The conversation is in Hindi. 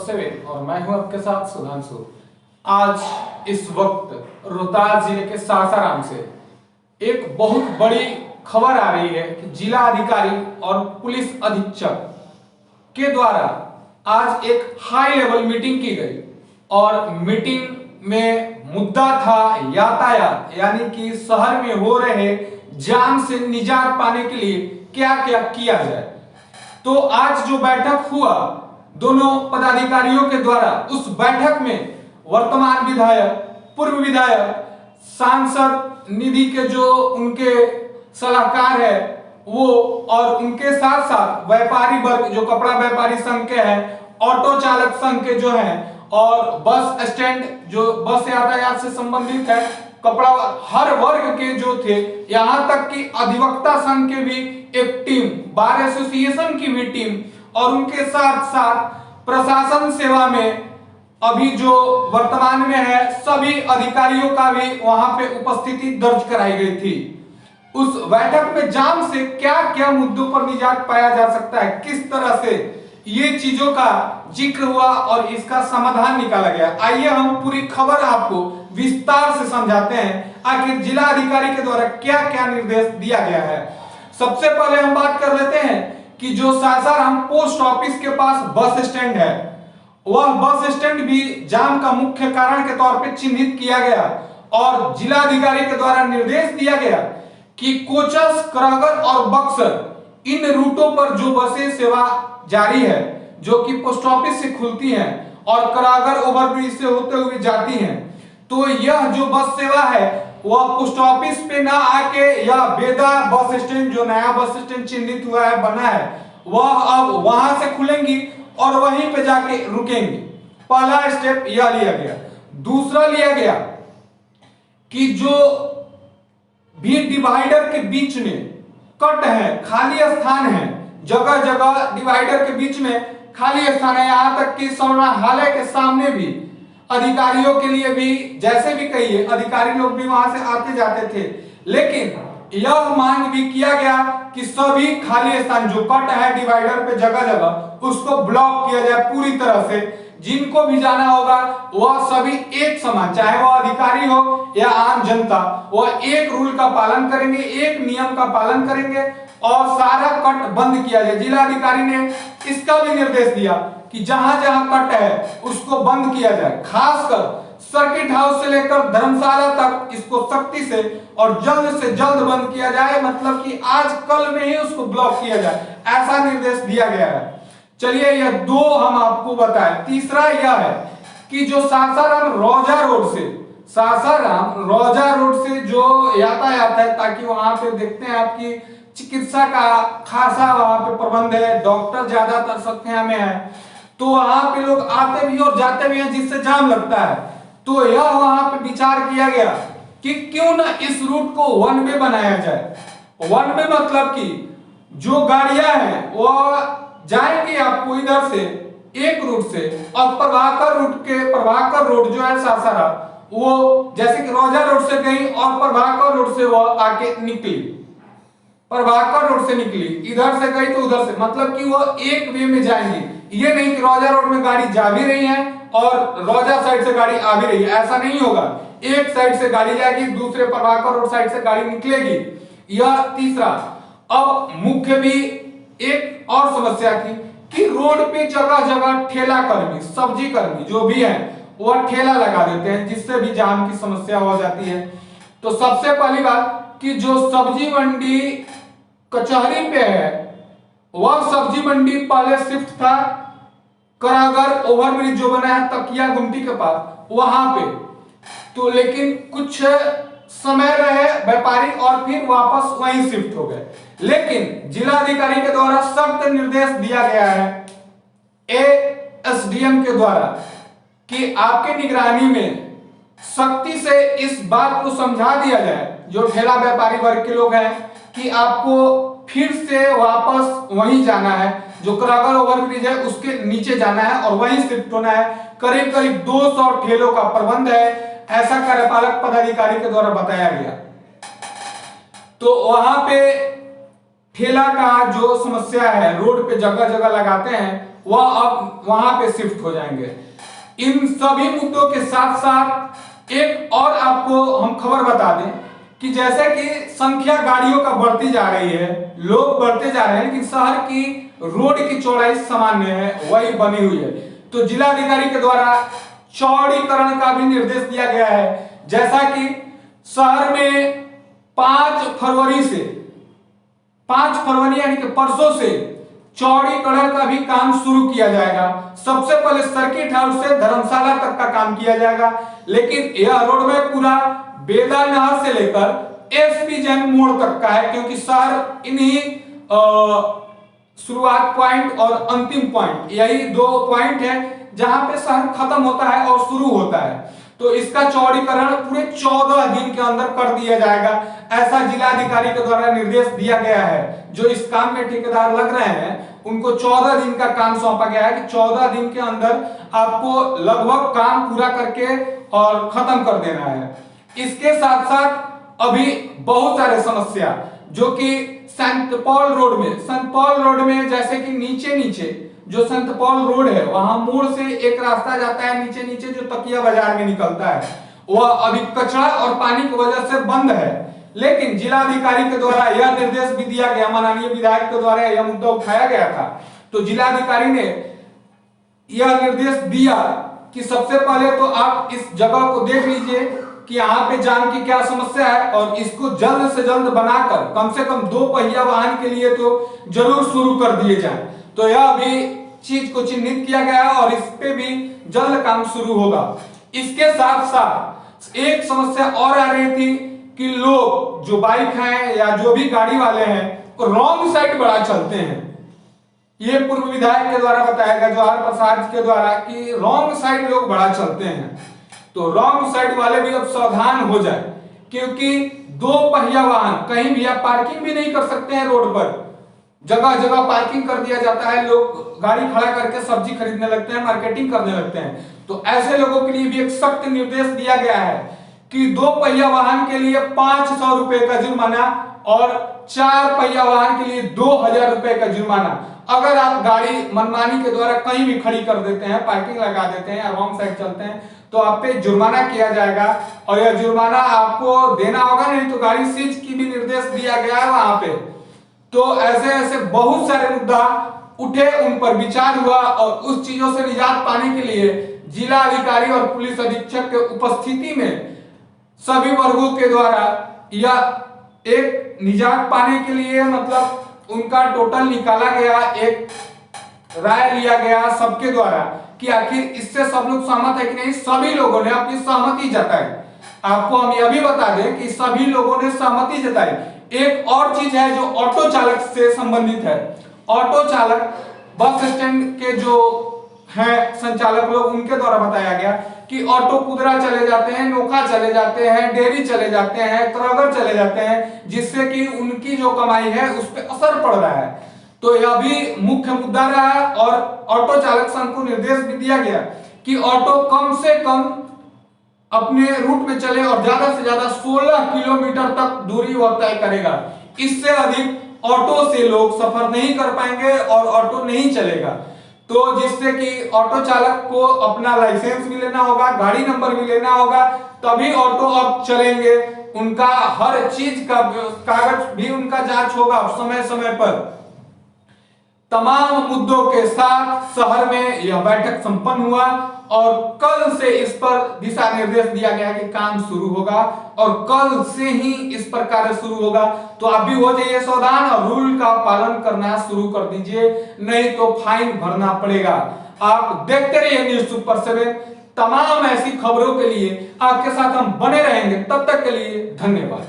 7 और मैं हूं आपके साथ सुधांशु। आज इस वक्त रोहतास जिले के सासाराम से एक बहुत बड़ी खबर आ रही है कि जिला अधिकारी और पुलिस अधीक्षक के द्वारा आज एक हाई लेवल मीटिंग की गई और मीटिंग में मुद्दा था यातायात, यानी कि शहर में हो रहे जाम से निजात पाने के लिए क्या क्या किया जाए। तो आज जो बैठक हुआ दोनों पदाधिकारियों के द्वारा, उस बैठक में वर्तमान विधायक, पूर्व विधायक, सांसद निधि के जो उनके सलाहकार है वो, और उनके साथ साथ व्यापारी वर्ग जो कपड़ा व्यापारी संघ के हैं, ऑटो चालक संघ के जो हैं, और बस स्टैंड जो बस यातायात से संबंधित है, कपड़ा, हर वर्ग के जो थे, यहां तक कि अधिवक्ता संघ के भी एक टीम, बार एसोसिएशन की भी टीम, और उनके साथ साथ प्रशासन सेवा में अभी जो वर्तमान में है सभी अधिकारियों का भी वहां पे उपस्थिति दर्ज कराई गई थी। उस बैठक में जाम से क्या क्या मुद्दों पर निजात पाया जा सकता है, किस तरह से ये चीजों का जिक्र हुआ और इसका समाधान निकाला गया। आइए हम पूरी खबर आपको विस्तार से समझाते हैं, आखिर जिला अधिकारी के द्वारा क्या क्या निर्देश दिया गया है। सबसे पहले हम बात कर लेते हैं कि जो सासाराम पोस्ट ऑफिस के पास बस स्टैंड है, वह बस स्टैंड भी जाम का मुख्य कारण के तौर पर चिन्हित किया गया और जिला अधिकारी के द्वारा निर्देश दिया गया कि कोचस, करागर और बक्सर इन रूटों पर जो बसें सेवा जारी है, जो कि पोस्ट ऑफिस से खुलती हैं और करागर ओवरब्रिज से होते हुए जाती हैं, तो यह जो बस सेवा है वह पोस्ट ऑफिस पे ना आके या बेदा बस स्टैंड जो नया बस स्टैंड चिन्हित हुआ है, बना है, वह अब वहां से खुलेंगी और वहीं पे जाके रुकेंगी। पहला स्टेप यह लिया गया। दूसरा लिया गया कि जो भी डिवाइडर के बीच में कट है, खाली स्थान है, जगह जगह डिवाइडर के बीच में खाली स्थान है, यहां तक कि संग्रहालय के सामने भी अधिकारियों के लिए भी, जैसे भी कहिए, अधिकारी लोग भी वहां से आते जाते थे, लेकिन यह मांग भी किया गया कि सभी खाली स्थान जो कट है डिवाइडर पे जगह जगह, उसको ब्लॉक किया जाए पूरी तरह से। जिनको भी जाना होगा वह सभी एक समान, चाहे वह अधिकारी हो या आम जनता, वह एक रूल का पालन करेंगे, एक नियम का पालन करेंगे और सारा कट बंद किया जाए। जिला अधिकारी ने इसका भी निर्देश दिया कि जहां जहां कट है उसको बंद किया जाए, खासकर सर्किट हाउस से लेकर धर्मशाला तक इसको सख्ती से और जल्द से जल्द बंद किया जाए, मतलब कि आज कल में ही उसको ब्लॉक किया जाए, ऐसा निर्देश दिया गया है। चलिए यह दो हम आपको बताएं। तीसरा यह है कि जो सासाराम रोजा रोड से, सासाराम रोजा रोड से जो यातायात है, ताकि वहां पे देखते हैं आपकी चिकित्सा का खासा वहां पे प्रबंध है, डॉक्टर ज्यादातर संख्या में है, तो वहां पे लोग आते भी और जाते भी हैं, जिससे जाम लगता है। तो यह वहां पे विचार किया गया कि क्यों ना इस रूट को वन वे बनाया जाए। वन वे मतलब कि जो गाड़ियां हैं वो जाएंगे आपको इधर से एक रूट से, और प्रभाकर रोड जो है सासाराम, वो जैसे कि रोजा रोड से गई और प्रभाकर रोड से वो आके निकली, प्रभाकर रोड से निकली, इधर से गई तो उधर से, मतलब कि वो एक वे में जाएंगी। ये नहीं कि रोजा रोड में गाड़ी जा भी रही है और रोजा साइड से गाड़ी आ भी रही है, ऐसा नहीं होगा। एक साइड से गाड़ी जाएगी, दूसरे प्रभाकर रोड साइड से गाड़ी निकलेगी। यह तीसरा। अब मुख्य भी एक और समस्या थी कि रोड पे जगह जगह ठेला कर्मी, सब्जी कर्मी जो भी हैं, वह ठेला लगा देते हैं, जिससे भी जाम की समस्या हो जाती है। तो सबसे पहली बात कि जो सब्जी मंडी कचहरी पे है, वह सब्जी मंडी पहले शिफ्ट था करागर ओवरब्रिज जो बना है तकिया गुमटी के पास, वहां पे, तो लेकिन कुछ समय रहे व्यापारी और फिर वापस वहीं शिफ्ट हो गए। लेकिन जिला अधिकारी के द्वारा सख्त निर्देश दिया गया है एएसडीएम के द्वारा कि आपके निगरानी में सख्ती से इस बात को समझा दिया जाए, जो ठेला व्यापारी वर्ग के लोग हैं, कि आपको फिर से वापस वहीं जाना है, जो करागर ओवरब्रिज है उसके नीचे जाना है और वहीं शिफ्ट होना है। करीब करीब 200 ठेलों का प्रबंध है, ऐसा कार्यपालक पदाधिकारी के द्वारा बताया गया। तो वहां पे ठेला का जो समस्या है, रोड पे जगह जगह लगाते हैं, वह अब वहां पे शिफ्ट हो जाएंगे। इन सभी मुद्दों के साथ साथ एक और आपको हम खबर बता दें कि जैसे कि संख्या गाड़ियों का बढ़ती जा रही है, लोग बढ़ते जा रहे हैं, लेकिन शहर की रोड की चौड़ाई सामान्य है, वही बनी हुई है। तो जिलाधिकारी के द्वारा चौड़ीकरण का भी निर्देश दिया गया है। जैसा कि शहर में 5 फरवरी यानी कि परसों से चौड़ीकरण का भी काम शुरू किया जाएगा। सबसे पहले सर्किट हाउस से धर्मशाला तक का काम किया जाएगा, लेकिन यह रोड में पूरा बेला नहर से लेकर एसपी जैन मोड़ तक का है, क्योंकि शहर इन्हीं शुरुआत पॉइंट और अंतिम पॉइंट, यही 2 पॉइंट है जहां पे शहर खत्म होता है और शुरू होता है। तो इसका चौड़ीकरण पूरे 14 दिन के अंदर कर दिया जाएगा, ऐसा जिलाधिकारी के द्वारा निर्देश दिया गया है। जो इस काम में ठेकेदार लग रहे हैं उनको 14 दिन का काम सौंपा गया है कि 14 दिन के अंदर आपको लगभग काम पूरा करके और खत्म कर देना है। इसके साथ साथ अभी बहुत सारे समस्या जो कि संत पॉल रोड में जैसे कि नीचे जो संत पॉल रोड है, वहां मोड़ से एक रास्ता जाता है नीचे जो तकिया बाजार में निकलता है, वह अभी कचरा और पानी की वजह से बंद है। लेकिन जिलाधिकारी के द्वारा यह निर्देश भी दिया गया, माननीय विधायक के द्वारा यह मुद्दा उठाया गया था, तो जिलाधिकारी ने यह निर्देश दिया कि सबसे पहले तो आप इस जगह को देख लीजिए कि यहाँ पे जाम की क्या समस्या है और इसको जल्द से जल्द बनाकर कम से कम 2 पहिया वाहन के लिए तो जरूर शुरू कर दिए जाए। तो यह भी चीज को चिन्हित किया गया है और इस पे भी जल्द काम शुरू होगा। इसके साथ साथ एक समस्या और आ रही थी कि लोग जो बाइक हैं या जो भी गाड़ी वाले हैं वो रॉन्ग साइड बड़ा चलते हैं। ये पूर्व विधायक के द्वारा बताया गया, जवाहर प्रसाद के द्वारा, कि रॉन्ग साइड लोग बड़ा चलते हैं। तो रॉन्ग साइड वाले भी अब सावधान हो जाए, क्योंकि 2 पहिया वाहन कहीं भी आप पार्किंग भी नहीं कर सकते हैं रोड पर, जगह जगह पार्किंग कर दिया जाता है, लोग गाड़ी खड़ा करके सब्जी खरीदने लगते हैं, मार्केटिंग करने लगते हैं। तो ऐसे लोगों के लिए भी एक सख्त निर्देश दिया गया है कि 2 पहिया वाहन के लिए 500 रुपए का जुर्माना और 4 पहिया वाहन के लिए 2000 रुपए का जुर्माना। अगर आप गाड़ी मनमानी के द्वारा कहीं भी खड़ी कर देते हैं, पार्किंग लगा देते हैं या रॉन्ग साइड चलते हैं, तो आप पे जुर्माना किया जाएगा और यह जुर्माना आपको देना होगा, नहीं तो गाड़ी सीज की भी निर्देश दिया गया है वहां पे। तो ऐसे बहुत सारे मुद्दा उठे, उन पर विचार हुआ और उस चीजों से निजात पाने के लिए जिला अधिकारी और पुलिस अधीक्षक के उपस्थिति में सभी वर्गों के द्वारा या एक निजात पाने के लिए मतलब उनका टोटल निकाला गया, एक राय लिया गया सबके द्वारा कि आखिर इससे सब लोग सहमत है कि नहीं। सभी लोगों ने अपनी सहमति जताई। आपको हम यह भी बता दें कि सभी लोगों ने सहमति जताई। एक और चीज है जो ऑटो चालक से संबंधित है। ऑटो चालक, बस स्टैंड के जो हैं संचालक लोग, उनके द्वारा बताया गया कि ऑटो कुदरा चले जाते हैं, नोखा चले जाते हैं, डेयरी चले जाते हैं, क्रगर चले जाते हैं, जिससे कि उनकी जो कमाई है उस पर असर पड़ रहा है। तो यह भी मुख्य मुद्दा रहा है और ऑटो चालक संघ को निर्देश भी दिया गया कि ऑटो कम से कम अपने रूट में चले और ज्यादा से ज्यादा 16 किलोमीटर तक दूरी वह तय करेगा। इससे अधिक ऑटो से लोग सफर नहीं कर पाएंगे और ऑटो नहीं चलेगा। तो जिससे कि ऑटो चालक को अपना लाइसेंस भी लेना होगा, गाड़ी नंबर भी लेना होगा, तभी ऑटो अब चलेंगे। उनका हर चीज का कागज भी उनका जांच होगा समय समय पर। तमाम मुद्दों के साथ शहर में यह बैठक संपन्न हुआ और कल से इस पर दिशा निर्देश दिया गया कि काम शुरू होगा और कल से ही इस पर कार्य शुरू होगा। तो आप भी हो जाइए सावधान और रूल का पालन करना शुरू कर दीजिए, नहीं तो फाइन भरना पड़ेगा। आप देखते रहिए न्यूज़ सुपर 7। तमाम ऐसी खबरों के लिए आपके साथ हम बने रहेंगे। तब तक के लिए धन्यवाद।